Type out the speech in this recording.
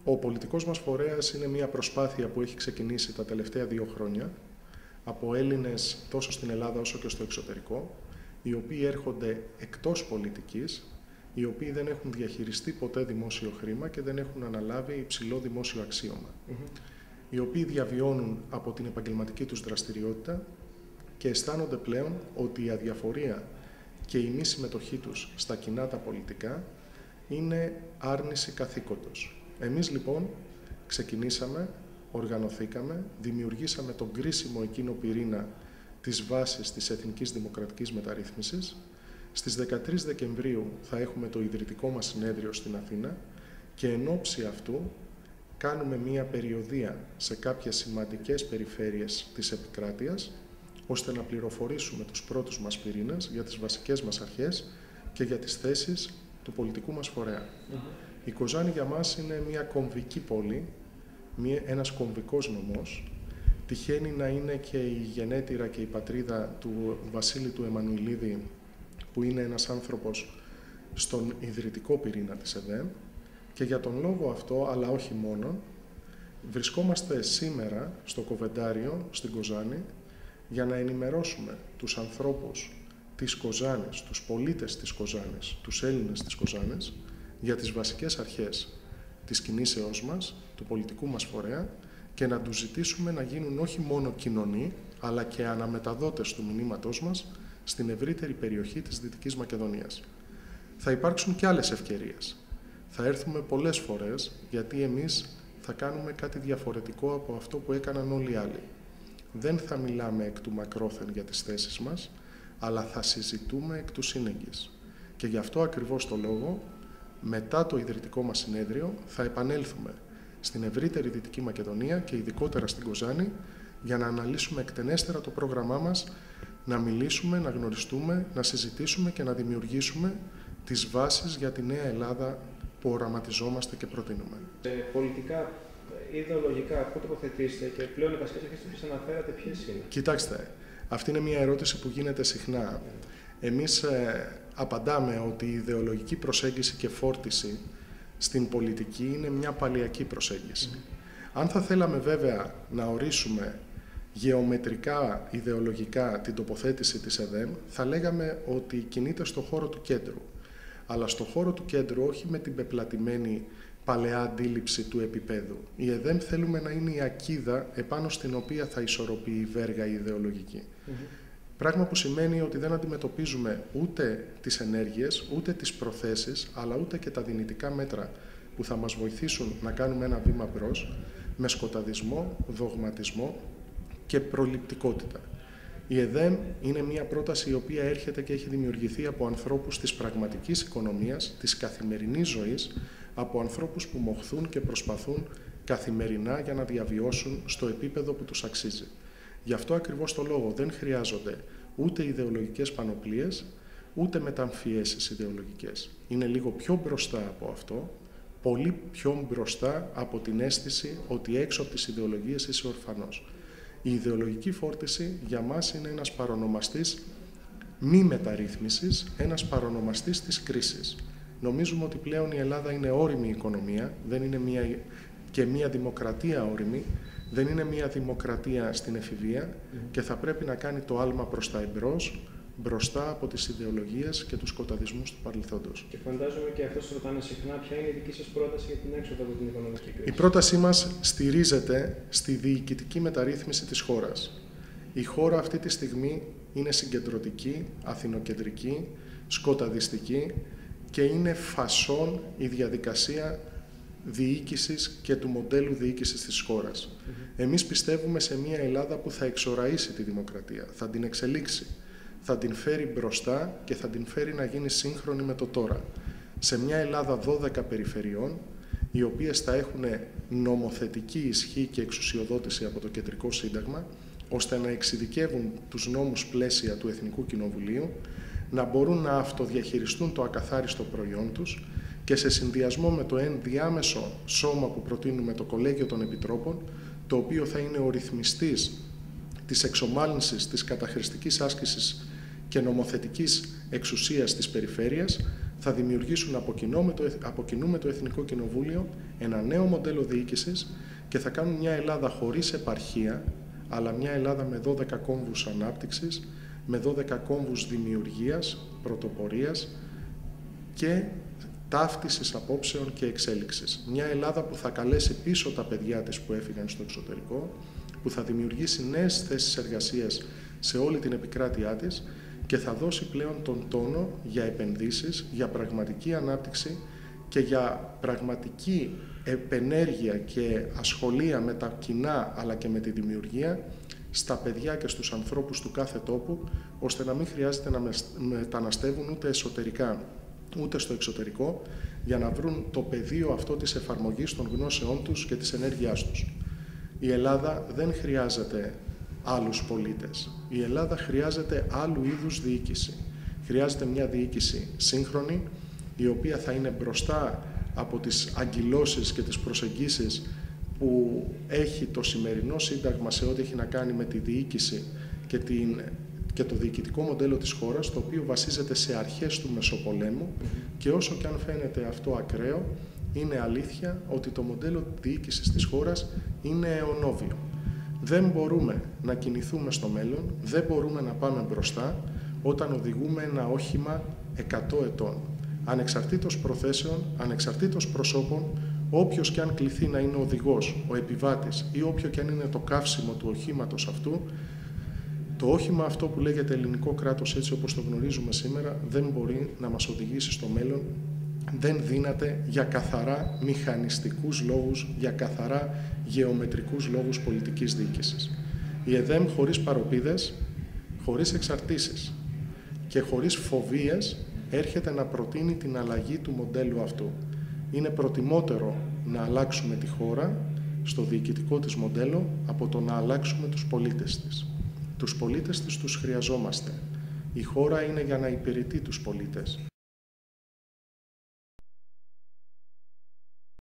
Ο πολιτικός μας φορέας είναι μια προσπάθεια που έχει ξεκινήσει τα τελευταία 2 χρόνια από Έλληνες τόσο στην Ελλάδα όσο και στο εξωτερικό, οι οποίοι έρχονται εκτός πολιτικής, οι οποίοι δεν έχουν διαχειριστεί ποτέ δημόσιο χρήμα και δεν έχουν αναλάβει υψηλό δημόσιο αξίωμα. Οι οποίοι διαβιώνουν από την επαγγελματική τους δραστηριότητα και αισθάνονται πλέον ότι η αδιαφορία και η μη συμμετοχή τους στα κοινά τα πολιτικά είναι άρνηση καθήκοντος. Εμείς λοιπόν ξεκινήσαμε, οργανωθήκαμε, δημιουργήσαμε τον κρίσιμο εκείνο πυρήνα της βάσης της εθνικής δημοκρατικής μεταρρύθμισης. Στις 13 Δεκεμβρίου θα έχουμε το ιδρυτικό μας συνέδριο στην Αθήνα και εν ώψη αυτού κάνουμε μία περιοδεία σε κάποιες σημαντικές περιφέρειες της επικράτειας, ώστε να πληροφορήσουμε τους πρώτους μας πυρήνες για τις βασικές μας αρχές και για τις θέσεις του πολιτικού μας φορέα. Η Κοζάνη για μας είναι μια κομβική πόλη, ένας κομβικός νομός. Τυχαίνει να είναι και η γενέτειρα και η πατρίδα του Βασίλη του Εμμανουηλίδη, που είναι ένας άνθρωπος στον ιδρυτικό πυρήνα της ΕΔΕΜ, και για τον λόγο αυτό, αλλά όχι μόνο, βρισκόμαστε σήμερα στο Κοβεντάριο, στην Κοζάνη, για να ενημερώσουμε τους ανθρώπους της Κοζάνης, τους πολίτες της Κοζάνης, τους Έλληνες της Κοζάνης, για τις βασικές αρχές της κινήσεώς μας, του πολιτικού μας φορέα, και να τους ζητήσουμε να γίνουν όχι μόνο κοινωνοί, αλλά και αναμεταδότες του μηνύματός μας στην ευρύτερη περιοχή της Δυτικής Μακεδονίας. Θα υπάρξουν και άλλες ευκαιρίες. Θα έρθουμε πολλές φορές, γιατί εμείς θα κάνουμε κάτι διαφορετικό από αυτό που έκαναν όλοι οι άλλοι. Δεν θα μιλάμε εκ του μακρόθεν για τις θέσεις μας, αλλά θα συζητούμε εκ του σύνεγγυς. Και γι' αυτό ακριβώς το λόγο, μετά το ιδρυτικό μας συνέδριο, θα επανέλθουμε στην ευρύτερη Δυτική Μακεδονία και ειδικότερα στην Κοζάνη, για να αναλύσουμε εκτενέστερα το πρόγραμμά μας, να μιλήσουμε, να γνωριστούμε, να συζητήσουμε και να δημιουργήσουμε τις βάσεις για τη νέα Ελλάδα που οραματιζόμαστε και προτείνουμε. Πολιτικά, ιδεολογικά, πού τοποθετήσετε και πλέον οι βασικές αρχές που αναφέρατε ποιες είναι? Κοιτάξτε, αυτή είναι μια ερώτηση που γίνεται συχνά. Εμείς απαντάμε ότι η ιδεολογική προσέγγιση και φόρτιση στην πολιτική είναι μια παλαιακή προσέγγιση. Αν θα θέλαμε βέβαια να ορίσουμε γεωμετρικά, ιδεολογικά την τοποθέτηση της ΕΔΕΜ, θα λέγαμε ότι κινείται στο χώρο του κέντρου. Αλλά στο χώρο του κέντρου όχι με την πεπλατημένη παλαιά αντίληψη του επίπεδου. Η ΕΔΕΜ θέλουμε να είναι η ακίδα επάνω στην οποία θα ισορροπεί η βέργα η ιδεολογική. Πράγμα που σημαίνει ότι δεν αντιμετωπίζουμε ούτε τις ενέργειες, ούτε τις προθέσεις, αλλά ούτε και τα δυνητικά μέτρα που θα μας βοηθήσουν να κάνουμε ένα βήμα μπρος, με σκοταδισμό, δογματισμό και προληπτικότητα. Η ΕΔΕΜ είναι μια πρόταση η οποία έρχεται και έχει δημιουργηθεί από ανθρώπους της πραγματικής οικονομίας, της καθημερινής ζωής, από ανθρώπους που μοχθούν και προσπαθούν καθημερινά για να διαβιώσουν στο επίπεδο που τους αξίζει. Γι' αυτό ακριβώς το λόγο δεν χρειάζονται ούτε ιδεολογικές πανοπλίες, ούτε μεταμφιέσεις ιδεολογικές. Είναι λίγο πιο μπροστά από αυτό, πολύ πιο μπροστά από την αίσθηση ότι έξω από τις ιδεολογίες είσαι ορφανός. Η ιδεολογική φόρτιση για μας είναι ένας παρονομαστής μη μεταρρύθμισης, ένας παρονομαστής της κρίσης. Νομίζουμε ότι πλέον η Ελλάδα είναι όριμη οικονομία, δεν είναι μια δημοκρατία όριμη, δεν είναι μια δημοκρατία στην εφηβεία και θα πρέπει να κάνει το άλμα προς τα εμπρός, μπροστά από τις ιδεολογίες και τους σκοταδισμούς του παρελθόντος. Και φαντάζομαι και αυτό σας ρωτάνε συχνά, ποια είναι η δική σας πρόταση για την έξοδο από την οικονομική κρίση? Η πρότασή μας στηρίζεται στη διοικητική μεταρρύθμιση της χώρας. Η χώρα αυτή τη στιγμή είναι συγκεντρωτική, αθηνοκεντρική, σκοταδιστική και είναι φασόν η διαδικασία διοίκησης και του μοντέλου διοίκησης της χώρας. Εμείς πιστεύουμε σε μια Ελλάδα που θα εξοραίσει τη δημοκρατία, θα την εξελίξει, θα την φέρει μπροστά και θα την φέρει να γίνει σύγχρονη με το τώρα. Σε μια Ελλάδα 12 περιφερειών, οι οποίες θα έχουν νομοθετική ισχύ και εξουσιοδότηση από το Κεντρικό Σύνταγμα, ώστε να εξειδικεύουν τους νόμους πλαίσια του Εθνικού Κοινοβουλίου, να μπορούν να αυτοδιαχειριστούν το ακαθάριστο προϊόν τους και σε συνδυασμό με το ενδιάμεσο σώμα που προτείνουμε, το Κολέγιο των Επιτρόπων, το οποίο θα είναι ο ρυθμιστής της εξομάλυνσης της καταχρηστικής άσκησης και νομοθετικής εξουσίας της περιφέρειας, θα δημιουργήσουν από κοινού με το Εθνικό Κοινοβούλιο ένα νέο μοντέλο διοίκησης και θα κάνουν μια Ελλάδα χωρίς επαρχία, αλλά μια Ελλάδα με 12 κόμβους ανάπτυξης, με 12 κόμβους δημιουργίας, πρωτοπορίας και ταύτισης απόψεων και εξέλιξης. Μια Ελλάδα που θα καλέσει πίσω τα παιδιά της που έφυγαν στο εξωτερικό, που θα δημιουργήσει νέες θέσεις εργασίας σε όλη την επικράτειά της και θα δώσει πλέον τον τόνο για επενδύσεις, για πραγματική ανάπτυξη και για πραγματική επενέργεια και ασχολία με τα κοινά αλλά και με τη δημιουργία στα παιδιά και στους ανθρώπους του κάθε τόπου, ώστε να μην χρειάζεται να μεταναστεύουν ούτε εσωτερικά ούτε στο εξωτερικό για να βρουν το πεδίο αυτό της εφαρμογής των γνώσεών τους και της ενέργειάς τους. Η Ελλάδα δεν χρειάζεται άλλους πολίτες. Η Ελλάδα χρειάζεται άλλου είδους διοίκηση. Χρειάζεται μια διοίκηση σύγχρονη, η οποία θα είναι μπροστά από τις αγκυλώσεις και τις προσεγγίσεις που έχει το σημερινό Σύνταγμα σε ό,τι έχει να κάνει με τη διοίκηση και το διοικητικό μοντέλο της χώρας, το οποίο βασίζεται σε αρχές του Μεσοπολέμου και όσο και αν φαίνεται αυτό ακραίο, είναι αλήθεια ότι το μοντέλο διοίκησης της χώρας είναι αιωνόβιο. Δεν μπορούμε να κινηθούμε στο μέλλον, δεν μπορούμε να πάμε μπροστά όταν οδηγούμε ένα όχημα 100 ετών. Ανεξαρτήτως προθέσεων, ανεξαρτήτως προσώπων, όποιος και αν κληθεί να είναι ο οδηγός, ο επιβάτης ή όποιο και αν είναι το καύσιμο του οχήματος αυτού, το όχημα αυτό που λέγεται ελληνικό κράτος έτσι όπως το γνωρίζουμε σήμερα δεν μπορεί να μας οδηγήσει στο μέλλον, δεν δύναται για καθαρά μηχανιστικούς λόγους, για καθαρά γεωμετρικούς λόγους πολιτικής διοίκησης. Η ΕΔΕΜ χωρίς παροπίδες, χωρίς εξαρτήσεις και χωρίς φοβίες έρχεται να προτείνει την αλλαγή του μοντέλου αυτού. Είναι προτιμότερο να αλλάξουμε τη χώρα στο διοικητικό της μοντέλο από το να αλλάξουμε τους πολίτες της. Τους πολίτες της τους χρειαζόμαστε. Η χώρα είναι για να υπηρετεί τους πολίτες.